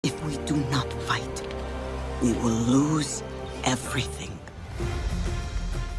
If we do not fight, we will lose everything.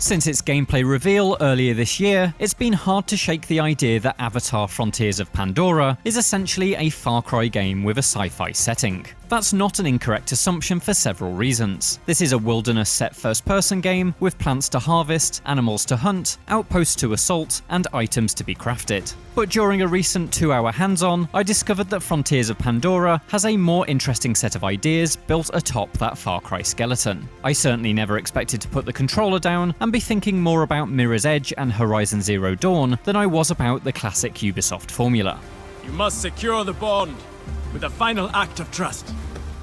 Since its gameplay reveal earlier this year, it's been hard to shake the idea that Avatar: Frontiers of Pandora is essentially a Far Cry game with a sci-fi setting. That's not an incorrect assumption for several reasons. This is a wilderness-set first-person game with plants to harvest, animals to hunt, outposts to assault, and items to be crafted. But during a recent 2-hour hands-on, I discovered that Frontiers of Pandora has a more interesting set of ideas built atop that Far Cry skeleton. I certainly never expected to put the controller down and be thinking more about Mirror's Edge and Horizon Zero Dawn than I was about the classic Ubisoft formula. You must secure the bond with a final act of trust.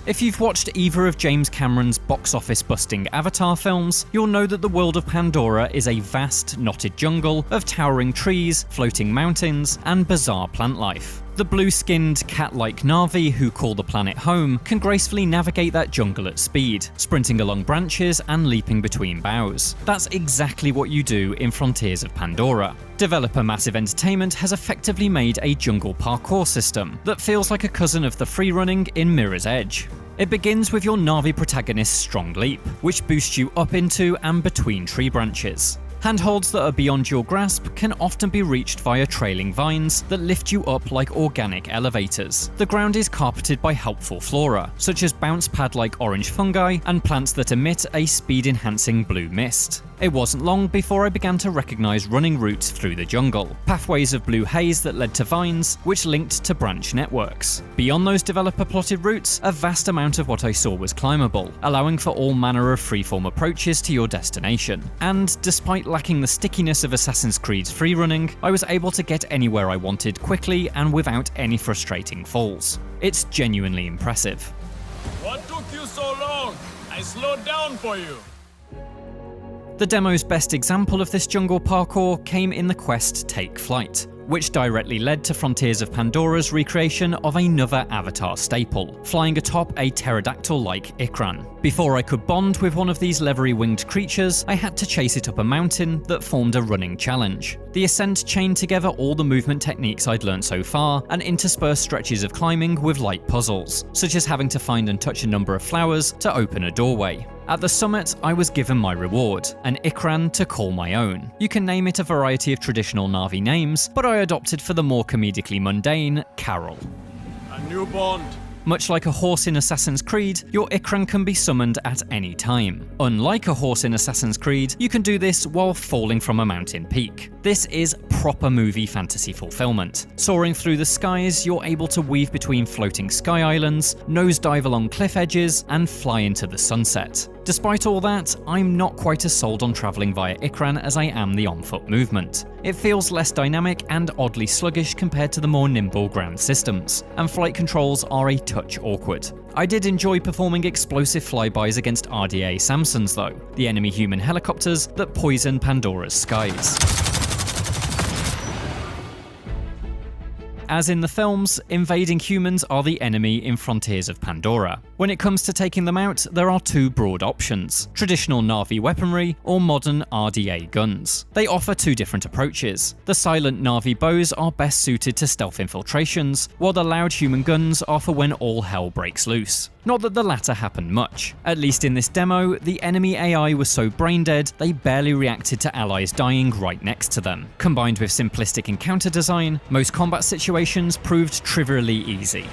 If you've watched either of James Cameron's box office busting Avatar films, you'll know that the world of Pandora is a vast, knotted jungle of towering trees, floating mountains, and bizarre plant life. The blue-skinned, cat-like Na'vi who call the planet home can gracefully navigate that jungle at speed, sprinting along branches and leaping between boughs. That's exactly what you do in Frontiers of Pandora. Developer Massive Entertainment has effectively made a jungle parkour system that feels like a cousin of the freerunning in Mirror's Edge. It begins with your Na'vi protagonist's strong leap, which boosts you up into and between tree branches. Handholds that are beyond your grasp can often be reached via trailing vines that lift you up like organic elevators. The ground is carpeted by helpful flora, such as bounce pad-like orange fungi and plants that emit a speed-enhancing blue mist. It wasn't long before I began to recognize running routes through the jungle, pathways of blue haze that led to vines, which linked to branch networks. Beyond those developer-plotted routes, a vast amount of what I saw was climbable, allowing for all manner of freeform approaches to your destination. And despite lacking the stickiness of Assassin's Creed's freerunning, I was able to get anywhere I wanted quickly and without any frustrating falls. It's genuinely impressive. What took you so long? I slowed down for you. The demo's best example of this jungle parkour came in the quest Take Flight, which directly led to Frontiers of Pandora's recreation of another Avatar staple, flying atop a pterodactyl-like Ikran. Before I could bond with one of these leathery-winged creatures, I had to chase it up a mountain that formed a running challenge. The ascent chained together all the movement techniques I'd learned so far, and interspersed stretches of climbing with light puzzles, such as having to find and touch a number of flowers to open a doorway. At the summit, I was given my reward, an Ikran to call my own. You can name it a variety of traditional Na'vi names, but I adopted for the more comedically mundane, Carol. A new bond. Much like a horse in Assassin's Creed, your Ikran can be summoned at any time. Unlike a horse in Assassin's Creed, you can do this while falling from a mountain peak. This is proper movie fantasy fulfillment. Soaring through the skies, you're able to weave between floating sky islands, nosedive along cliff edges, and fly into the sunset. Despite all that, I'm not quite as sold on travelling via Ikran as I am the on-foot movement. It feels less dynamic and oddly sluggish compared to the more nimble ground systems, and flight controls are a touch awkward. I did enjoy performing explosive flybys against RDA Samsons though, the enemy human helicopters that poison Pandora's skies. As in the films, invading humans are the enemy in Frontiers of Pandora. When it comes to taking them out, there are two broad options: traditional Na'vi weaponry or modern RDA guns. They offer two different approaches. The silent Na'vi bows are best suited to stealth infiltrations, while the loud human guns are for when all hell breaks loose. Not that the latter happened much. At least in this demo, the enemy AI was so brain-dead they barely reacted to allies dying right next to them. Combined with simplistic encounter design, most combat situations proved trivially easy.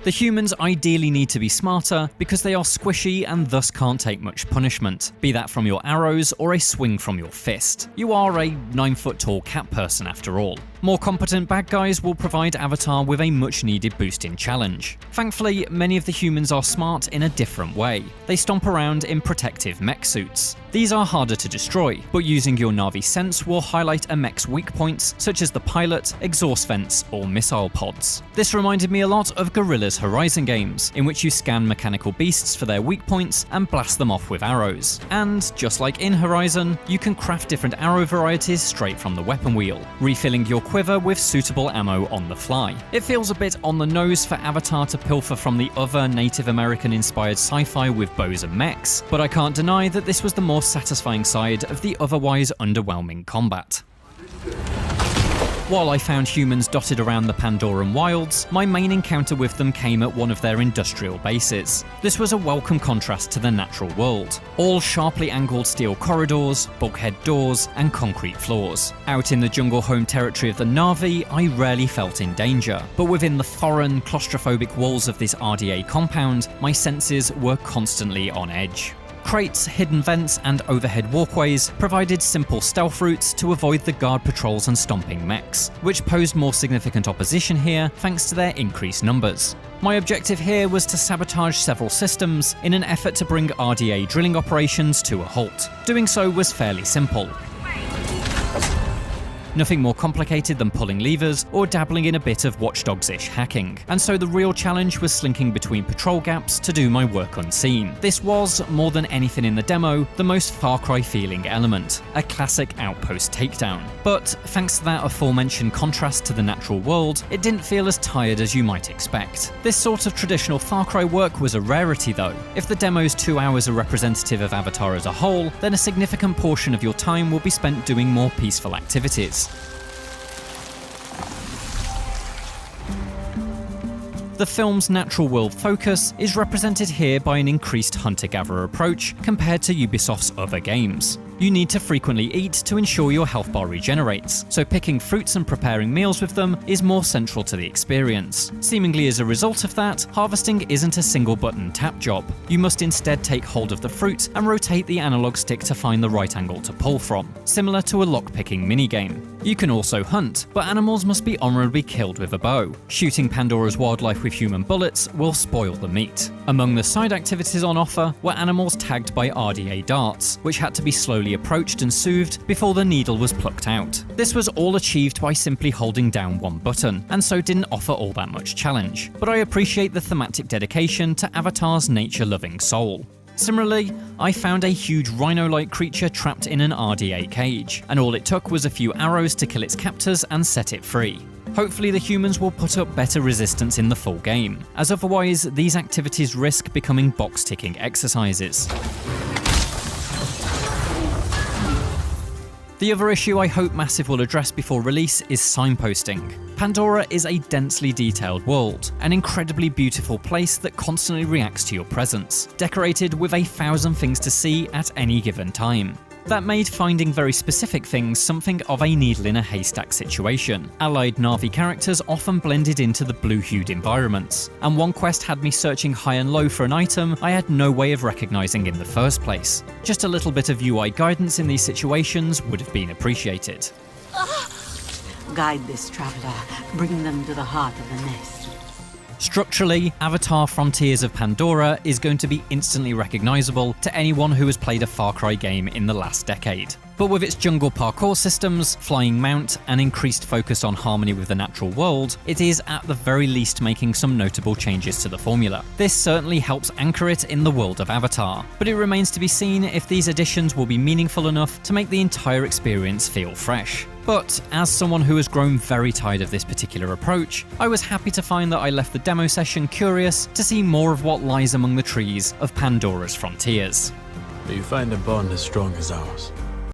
The humans ideally need to be smarter because they are squishy and thus can't take much punishment, be that from your arrows or a swing from your fist. You are a 9-foot-tall cat person after all. More competent bad guys will provide Avatar with a much-needed boost in challenge. Thankfully, many of the humans are smart in a different way. They stomp around in protective mech suits. These are harder to destroy, but using your Na'vi sense will highlight a mech's weak points, such as the pilot, exhaust vents, or missile pods. This reminded me a lot of Guerrilla's Horizon games, in which you scan mechanical beasts for their weak points and blast them off with arrows. And, just like in Horizon, you can craft different arrow varieties straight from the weapon wheel, refilling your quiver with suitable ammo on the fly. It feels a bit on the nose for Avatar to pilfer from the other Native American-inspired sci-fi with bows and mechs, but I can't deny that this was the more satisfying side of the otherwise underwhelming combat. While I found humans dotted around the Pandoran wilds, my main encounter with them came at one of their industrial bases. This was a welcome contrast to the natural world. All sharply angled steel corridors, bulkhead doors, and concrete floors. Out in the jungle home territory of the Na'vi, I rarely felt in danger, but within the foreign, claustrophobic walls of this RDA compound, my senses were constantly on edge. Crates, hidden vents, and overhead walkways provided simple stealth routes to avoid the guard patrols and stomping mechs, which posed more significant opposition here thanks to their increased numbers. My objective here was to sabotage several systems in an effort to bring RDA drilling operations to a halt. Doing so was fairly simple. Nothing more complicated than pulling levers or dabbling in a bit of Watch Dogs-ish hacking, and so the real challenge was slinking between patrol gaps to do my work unseen. This was, more than anything in the demo, the most Far Cry feeling element, a classic outpost takedown. But thanks to that aforementioned contrast to the natural world, it didn't feel as tired as you might expect. This sort of traditional Far Cry work was a rarity though. If the demo's 2 hours are representative of Avatar as a whole, then a significant portion of your time will be spent doing more peaceful activities. The film's natural world focus is represented here by an increased hunter-gatherer approach compared to Ubisoft's other games. You need to frequently eat to ensure your health bar regenerates, so picking fruits and preparing meals with them is more central to the experience. Seemingly as a result of that, harvesting isn't a single button tap job. You must instead take hold of the fruit and rotate the analog stick to find the right angle to pull from, similar to a lockpicking minigame. You can also hunt, but animals must be honorably killed with a bow. Shooting Pandora's wildlife with human bullets will spoil the meat. Among the side activities on offer were animals tagged by RDA darts, which had to be slowly approached and soothed before the needle was plucked out. This was all achieved by simply holding down one button, and so didn't offer all that much challenge. But I appreciate the thematic dedication to Avatar's nature-loving soul. Similarly, I found a huge rhino-like creature trapped in an RDA cage, and all it took was a few arrows to kill its captors and set it free. Hopefully the humans will put up better resistance in the full game, as otherwise these activities risk becoming box-ticking exercises. The other issue I hope Massive will address before release is signposting. Pandora is a densely detailed world, an incredibly beautiful place that constantly reacts to your presence, decorated with 1,000 things to see at any given time. That made finding very specific things something of a needle in a haystack situation. Allied Na'vi characters often blended into the blue-hued environments, and one quest had me searching high and low for an item I had no way of recognizing in the first place. Just a little bit of UI guidance in these situations would have been appreciated. Guide this traveler, bring them to the heart of the nest. Structurally, Avatar Frontiers of Pandora is going to be instantly recognizable to anyone who has played a Far Cry game in the last decade. But with its jungle parkour systems, flying mount, and increased focus on harmony with the natural world, it is at the very least making some notable changes to the formula. This certainly helps anchor it in the world of Avatar, but it remains to be seen if these additions will be meaningful enough to make the entire experience feel fresh. But as someone who has grown very tired of this particular approach, I was happy to find that I left the demo session curious to see more of what lies among the trees of Pandora's frontiers. Do you find a bond as strong as ours?